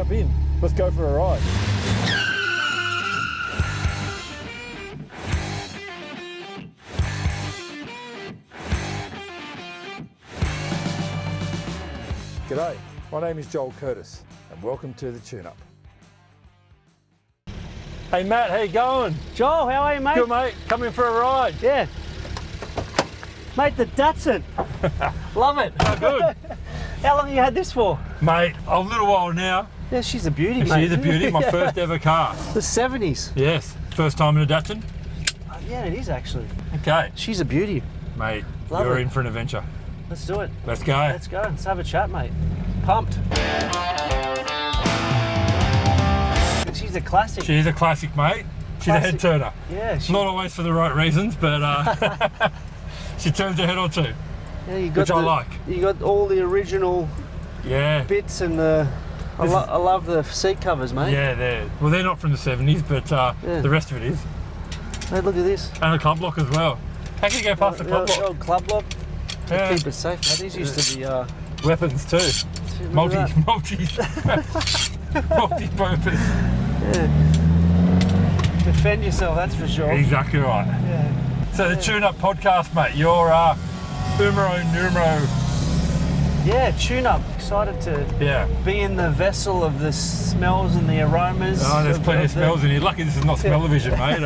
Jump in. Let's go for a ride. G'day, my name is Joel Curtis and welcome to the Tune-Up. Hey Matt, how you going? Joel, how are you, mate? Good mate, come in for a ride. Yeah. Mate, the Datto. Love it. Oh, good. How long have you had this for? Mate, a little while now. Yeah, she's a beauty, mate. She's a beauty, my first ever car. The 70s. Yes, first time in a Datto. Yeah, it is actually. Okay. She's a beauty. Mate, Love you're it. in for an adventure. Let's do it. Let's go. Let's go. Let's have a chat, mate. Pumped. She's a classic. She's a classic, mate. She's a head turner. Yeah. Not always for the right reasons, but she turns a head or two, yeah, you got which I like. You got all the original bits and the... I love the seat covers, mate. Yeah, they're not from the 70s, but the rest of it is. Hey, look at this. And a club lock as well. How can you go past the club lock? The old club lock. Yeah. Keep it safe, mate. These used to be... weapons too. Multi-purpose. Yeah. Defend yourself, that's for sure. Exactly right. Yeah. So the Tune-Up podcast, mate, you're numero. Yeah, Tune-Up. Excited to be in the vessel of the smells and the aromas. Oh, there's plenty of smells in here. Lucky this is not smell-o-vision, mate.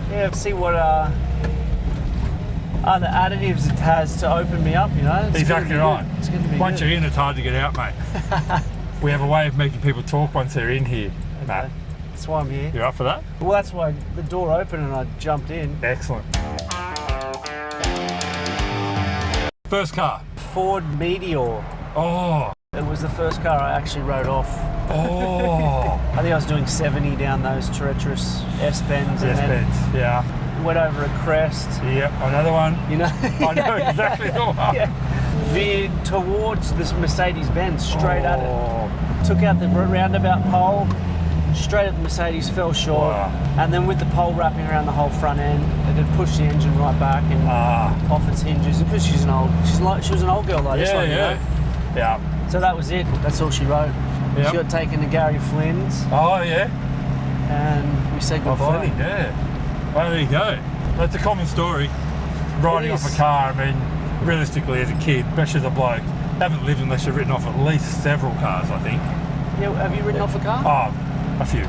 Yeah, see what other additives it has to open me up, you know. It's exactly right. It's going to be once good. you're in, it's hard to get out, mate. We have a way of making people talk once they're in here, okay. Matt. That's why I'm here. You up for that? Well, that's why the door opened and I jumped in. Excellent. First car. Ford Meteor. Oh. It was the first car I actually rode off. Oh. I think I was doing 70 down those treacherous S-bends. S-bends, yeah. Went over a crest. Yep, another one. You know? I know exactly the one. Yeah. Veered towards this Mercedes-Benz, straight at it. Took out the roundabout pole, straight at the Mercedes, fell short. Wow. And then with the pole wrapping around the whole front end, it had pushed the engine right back and off its hinges. Because she was an old girl like this one, you know? Yeah. So that was it. That's all she wrote. Yep. She got taken to Gary Flynn's. Oh, yeah. And we said goodbye. Flynn, yeah. Well, there you go. That's a common story. Riding off a car, I mean, realistically, as a kid, especially as a bloke, haven't lived unless you've written off at least several cars, I think. Yeah, have you ridden off a car? Oh, a few.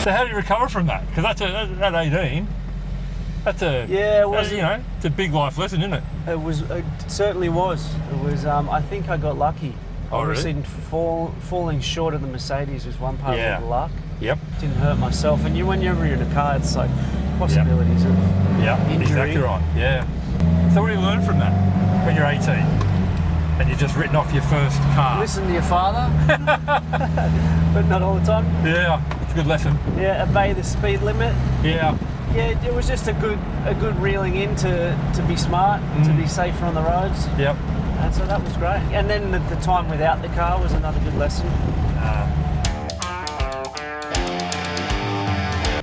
So how do you recover from that? Because that's at 18, that's it's a big life lesson, isn't it? It certainly was. It was. I think I got lucky. Oh, Obviously, really? falling short of the Mercedes was one part of the luck. Yep. Didn't hurt myself. And whenever you're in a car, it's like possibilities of injury. Exactly right. Yeah. So what do you learn from that when you're 18 and you've just written off your first car? Listen to your father, but not all the time. Yeah, it's a good lesson. Yeah, obey the speed limit. Yeah. Yeah, it was just a good reeling in to be smart, to be safer on the roads. Yep. And so that was great. And then the time without the car was another good lesson.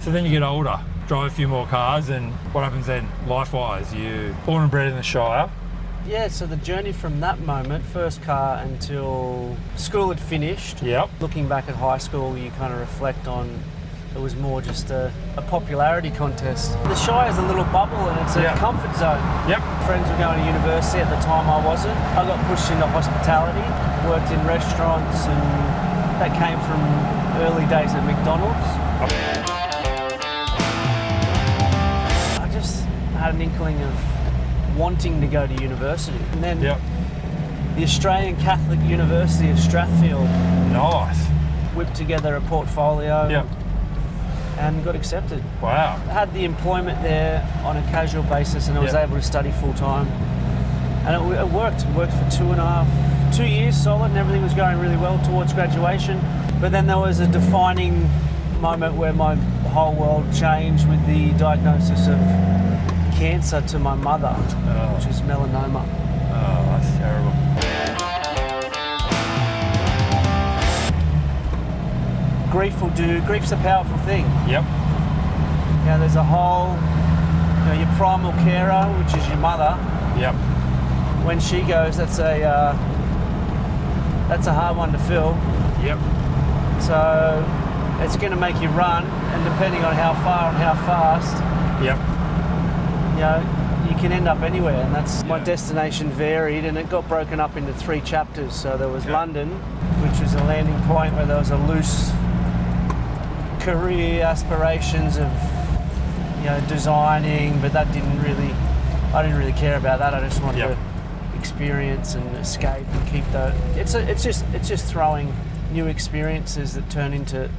So then you get older, drive a few more cars, and what happens then, life-wise? You born and bred in the Shire. Yeah, so the journey from that moment, first car, until school had finished. Yep. Looking back at high school, you kind of reflect on it was more just a popularity contest. The Shire is a little bubble and it's a comfort zone. Yep. Friends were going to university at the time, I wasn't. I got pushed into hospitality, worked in restaurants, and that came from early days at McDonald's. I just had an inkling of wanting to go to university. And then the Australian Catholic University of Strathfield whipped together a portfolio and got accepted. Wow. I had the employment there on a casual basis and I was able to study full time. And it worked. It worked for 2 years solid, and everything was going really well towards graduation. But then there was a defining moment where my whole world changed with the diagnosis of cancer to my mother, which is melanoma. Oh, that's terrible. Grief's a powerful thing. Yep. There's a whole know, your primal carer, which is your mother. Yep. When she goes, that's a hard one to fill. Yep. So it's going to make you run, and depending on how far and how fast, Yep. you know, you can end up anywhere. And that's my Yeah. destination varied, and it got broken up into 3 chapters. So there was Yeah. London, which was a landing point where there was a loose career aspirations of, you know, designing, but that didn't really, I didn't really care about that. I just wanted Yep. to experience and escape and keep the. It's just throwing new experiences that turn into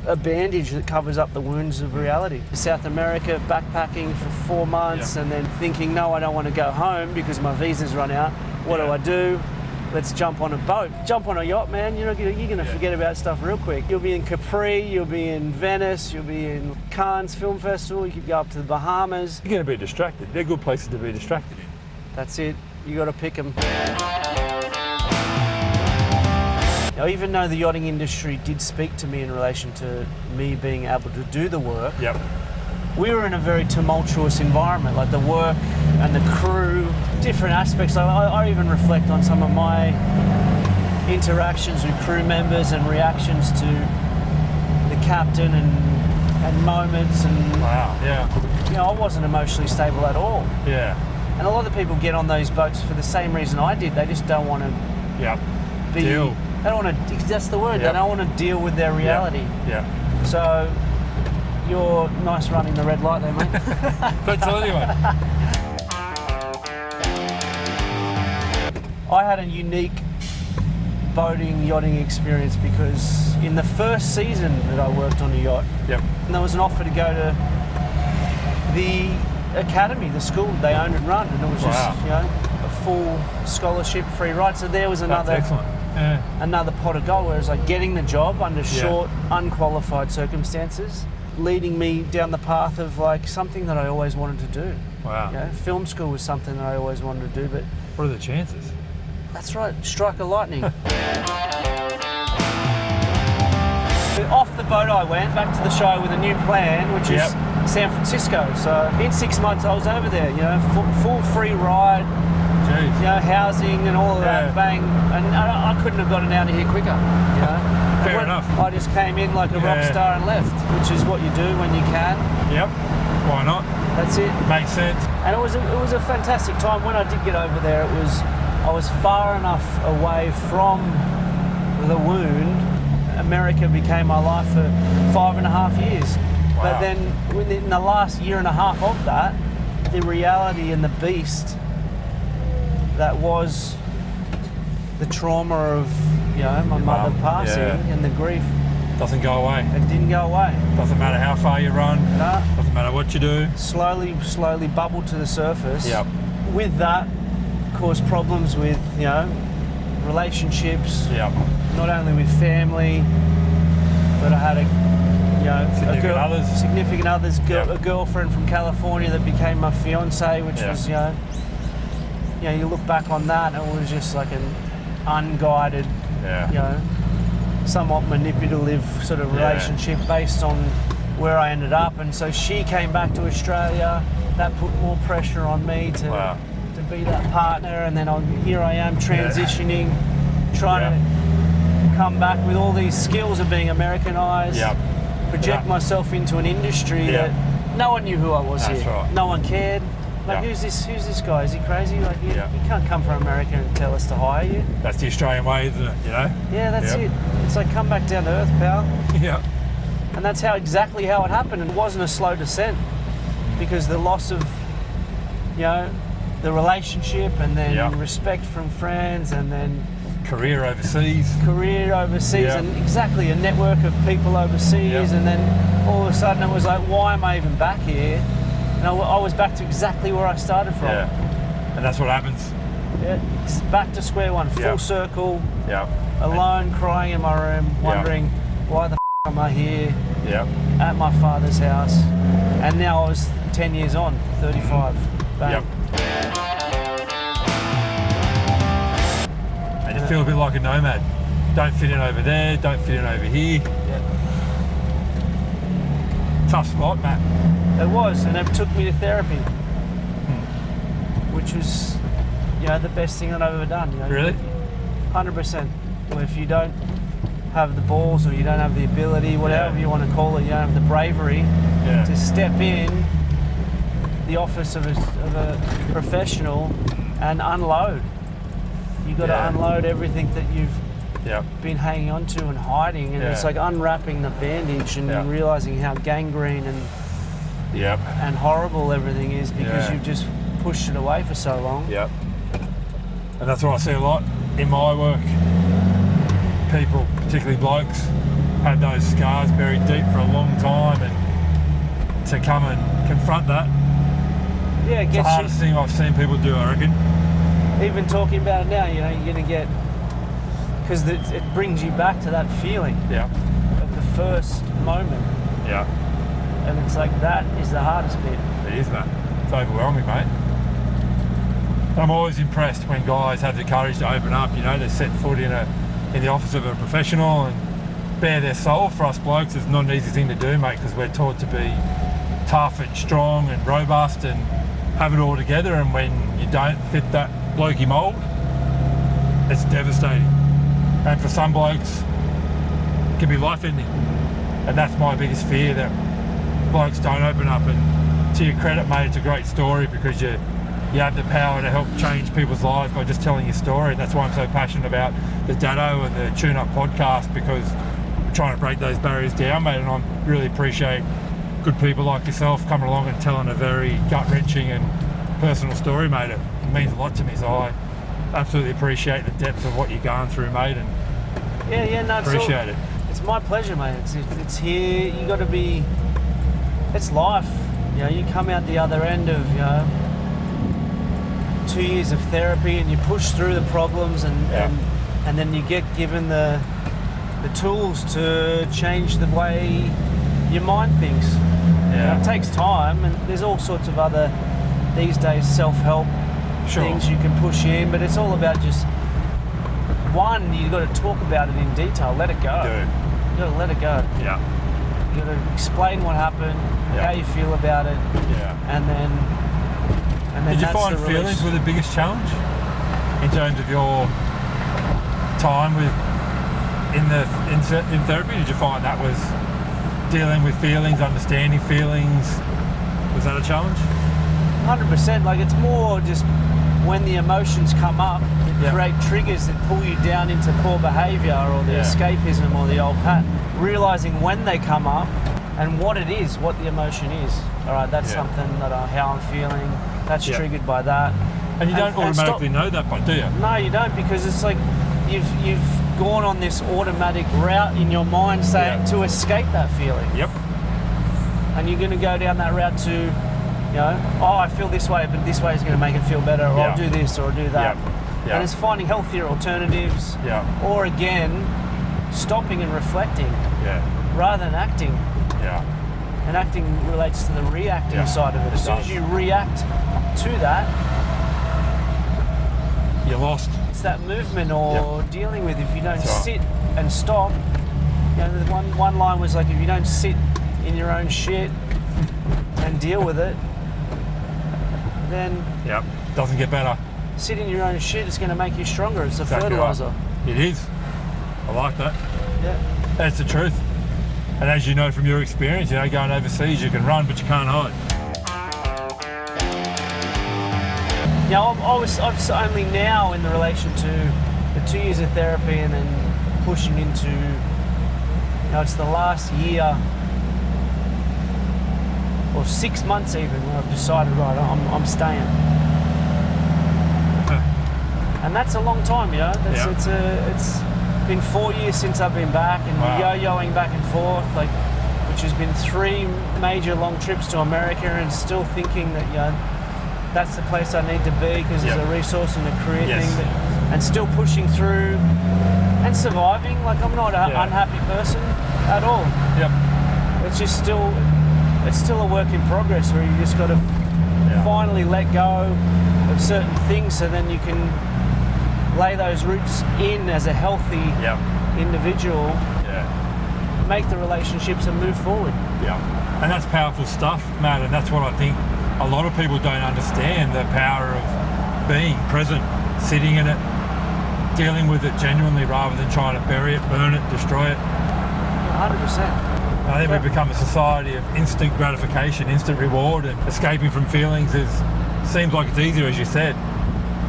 a bandage that covers up the wounds of reality. South America, backpacking for 4 months, Yeah. and then thinking, no, I don't want to go home because my visa's run out. What do Yeah. I do? Let's jump on a boat. Jump on a yacht, man. You're going to forget about stuff real quick. You'll be in Capri, you'll be in Venice, you'll be in Cannes Film Festival, you could go up to the Bahamas. You're going to be distracted. They're good places to be distracted in. That's it. You got to pick them. Now, even though the yachting industry did speak to me in relation to me being able to do the work, Yep. we were in a very tumultuous environment, like the work and the crew, different aspects. I even reflect on some of my interactions with crew members and reactions to the captain and moments, and Wow. Yeah. you know, I wasn't emotionally stable at all. Yeah. And a lot of people get on those boats for the same reason I did. They just don't want to Yep. be. Deal. They don't want to. That's the word. Yep. They don't want to deal with their reality. Yeah. So you're nice running the red light there, mate. But so anyway. I had a unique boating, yachting experience because in the first season that I worked on a yacht, Yep. there was an offer to go to the academy, the school they owned and run, and it was Wow. just, you know, a full scholarship, free ride. So there was That's another excellent. Yeah. another pot of gold, whereas like getting the job under short, unqualified circumstances, leading me down the path of like something that I always wanted to do. Wow. You know, film school was something that I always wanted to do, but What are the chances? that's right, strike a lightning. Off the boat I went, back to the show with a new plan, which is San Francisco. So in 6 months I was over there, you know, full free ride, Jeez. you know, housing and all of Yeah. that, bang. And I couldn't have gotten out of here quicker, you know. Fair enough. I just came in like a rock Yeah. star and left, which is what you do when you can. Yep. Why not? That's it. Makes sense. And it was a fantastic time. When I did get over there, I was far enough away from the wound. America became my life for 5.5 years. Wow. But then within the last year and a half of that, the reality and the beast that was the trauma of, you know, my Your mother mum, passing yeah. and the grief, Doesn't go away. it didn't go away. Doesn't matter how far you run. Nah, Doesn't matter what you do. slowly bubbled to the surface. Yep. With that, caused problems with, you know, relationships, Yep. not only with family, but I had significant others, Yep. a girlfriend from California that became my fiance, which Yeah. was, you know, you look back on that and it was just like an unguided, Yeah. you know, somewhat manipulative sort of Yeah. relationship based on where I ended up. And so she came back to Australia. That put more pressure on me to Wow. be that partner. And then here I am transitioning, trying Yeah. to come back with all these skills of being Americanized, Yep. project Yeah. myself into an industry Yeah. that no one knew who I was That's here. right. No one cared. Like, Yeah. who's this guy? Is he crazy? Like, you Yeah. can't come from America and tell us to hire you. That's the Australian way, isn't it? You know? Yeah, that's Yep. it. It's like, come back down to earth, pal. Yeah. And that's exactly how it happened. And it wasn't a slow descent because the loss of, you know, the relationship and then Yeah. respect from friends and then Career overseas. career overseas Yeah. and exactly a network of people overseas. Yeah. And then all of a sudden it was like, why am I even back here? And I was back to exactly where I started from. Yeah. And that's what happens. Yeah, it's back to square one, full Yeah. circle, Yeah. alone, crying in my room, wondering why the am I here? Yeah. At my father's house, and now I was 10 years on, 35. Bang. Yep. And you feel a bit like a nomad. Don't fit in over there, don't fit in over here. Yeah. Tough spot, Matt. It was, and it took me to therapy, which was, the best thing that I've ever done. Really? 100%. Well, if you don't have the balls, or you don't have the ability, whatever you want to call it, you don't have the bravery to step in the office of a professional and unload. You got to unload everything that you've been hanging on to and hiding, and it's like unwrapping the bandage and realizing how gangrene and horrible everything is because you've just pushed it away for so long. Yep. And that's what I see a lot in my work. People, particularly blokes, had those scars buried deep for a long time, and to come and confront that, it it's gets the hardest thing I've seen people do, I reckon. Even talking about it now, you're going to get, because it brings you back to that feeling of the first moment. Yeah. And it's like, that is the hardest bit. It is, mate. It's overwhelming, mate. I'm always impressed when guys have the courage to open up, to set foot in the office of a professional and bare their soul. For us blokes, it's not an easy thing to do, mate, because we're taught to be tough and strong and robust and have it all together, and when you don't fit that blokey mould, it's devastating. And for some blokes, it can be life-ending. And that's my biggest fear, that blokes don't open up. And to your credit, mate, it's a great story because you have the power to help change people's lives by just telling your story. And that's why I'm so passionate about the Datto and the Tune Up podcast, because I'm trying to break those barriers down, mate. And I really appreciate good people like yourself coming along and telling a very gut-wrenching and personal story, mate. It means a lot to me, so I absolutely appreciate the depth of what you're going through, mate, and appreciate it. It's my pleasure, mate. It's here. You got to be. It's life. You come out the other end of 2 years of therapy, and you push through the problems, and then you get given the tools to change the way your mind thinks. It takes time, and there's all sorts of other these days self-help things you can push in, but it's all about just you've got to talk about it in detail, let it go. You got to let it go. Yeah. You got to explain what happened, how you feel about it, and then Did you find feelings were the biggest challenge in terms of your time in therapy? Did you find that was dealing with feelings, understanding feelings? Was that a challenge? 100%. Like, it's more just when the emotions come up, that create triggers that pull you down into poor behaviour or the escapism or the old pattern. Realising when they come up and what it is, what the emotion is. All right, that's something that how I'm feeling. That's triggered by that. And you don't automatically know that, but do you? No, you don't, because it's like you've gone on this automatic route in your mind to escape that feeling. Yep. And you're going to go down that route to, I feel this way, but this way is going to make it feel better, or I'll do this or do that. And it's finding healthier alternatives, or again, stopping and reflecting rather than acting. And acting relates to the reacting side of it. As soon as you react to that, you're lost. It's that movement or dealing with. If you don't sit and stop, the one line was like, if you don't sit in your own shit and deal with it, then doesn't get better. Sit in your own shit, it's going to make you stronger. It's a fertilizer. Right. It is. I like that. Yeah. That's the truth. And as you know from your experience, going overseas, you can run, but you can't hide. I've only now, in the relation to the 2 years of therapy and then pushing into, it's the last year or 6 months even where I've decided, right, I'm staying. And that's a long time, It's been 4 years since I've been back, and yo-yoing back and forth, which has been 3 major long trips to America, and still thinking that that's the place I need to be because there's a resource and a career thing, and still pushing through and surviving. Like, I'm not an unhappy person at all. It's just it's still a work in progress where you just got to finally let go of certain things, so then you can lay those roots in as a healthy individual, make the relationships and move forward. And that's powerful stuff, Matt, and that's what I think a lot of people don't understand, the power of being present, sitting in it, dealing with it genuinely rather than trying to bury it, burn it, destroy it. 100%. I think we've become a society of instant gratification, instant reward, and escaping from feelings seems like it's easier, as you said.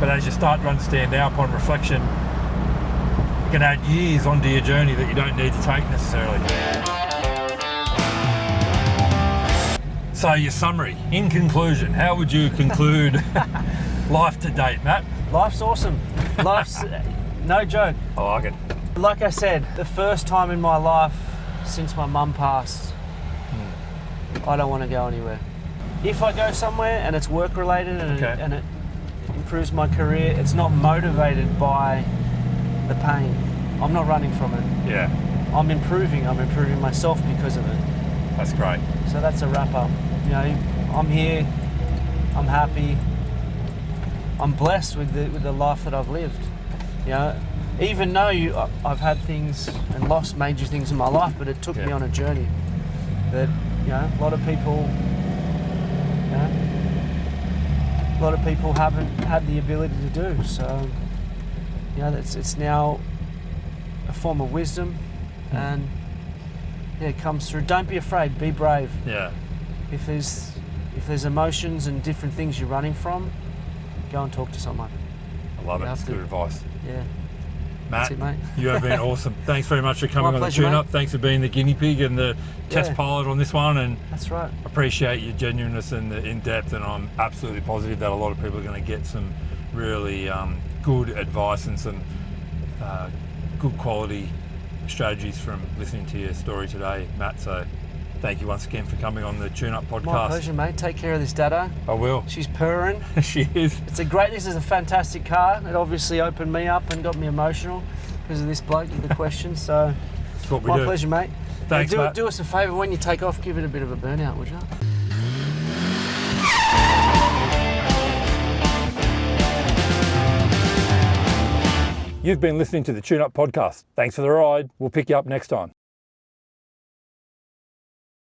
But as you start to understand now upon reflection, you can add years onto your journey that you don't need to take necessarily. So your summary, in conclusion, how would you conclude life to date, Matt? Life's awesome. Life's no joke. I like it. Like I said, the first time in my life since my mum passed, I don't want to go anywhere. If I go somewhere and it's work related and it improves my career, it's not motivated by the pain. I'm not running from it. Yeah. I'm improving myself because of it. That's great. So that's a wrap up. You know, I'm here, I'm happy, I'm blessed with the life that I've lived. You know, even though I've had things and lost major things in my life, but it took me on a journey that, you know, a lot of people haven't had the ability to do. So, you know, it's now a form of wisdom, and it comes through. Don't be afraid, be brave. Yeah. If there's emotions and different things you're running from, go and talk to someone. I love it. It's good advice. Yeah. Matt, that's it, mate. You have been awesome. Thanks very much for coming on pleasure, the tune-up. mate. Thanks for being the guinea pig and the test pilot on this one. And that's right. Appreciate your genuineness and the in-depth, and I'm absolutely positive that a lot of people are going to get some really good advice and some good quality strategies from listening to your story today, Matt. So thank you once again for coming on the Tune Up podcast. My pleasure, mate. Take care of this Datto. I will. She's purring. She is. This is a fantastic car. It obviously opened me up and got me emotional because of this bloke with the questions. So that's what we do. My pleasure, mate. Thanks, Matt. Do us a favour when you take off, give it a bit of a burnout, would you? You've been listening to the Tune Up podcast. Thanks for the ride. We'll pick you up next time.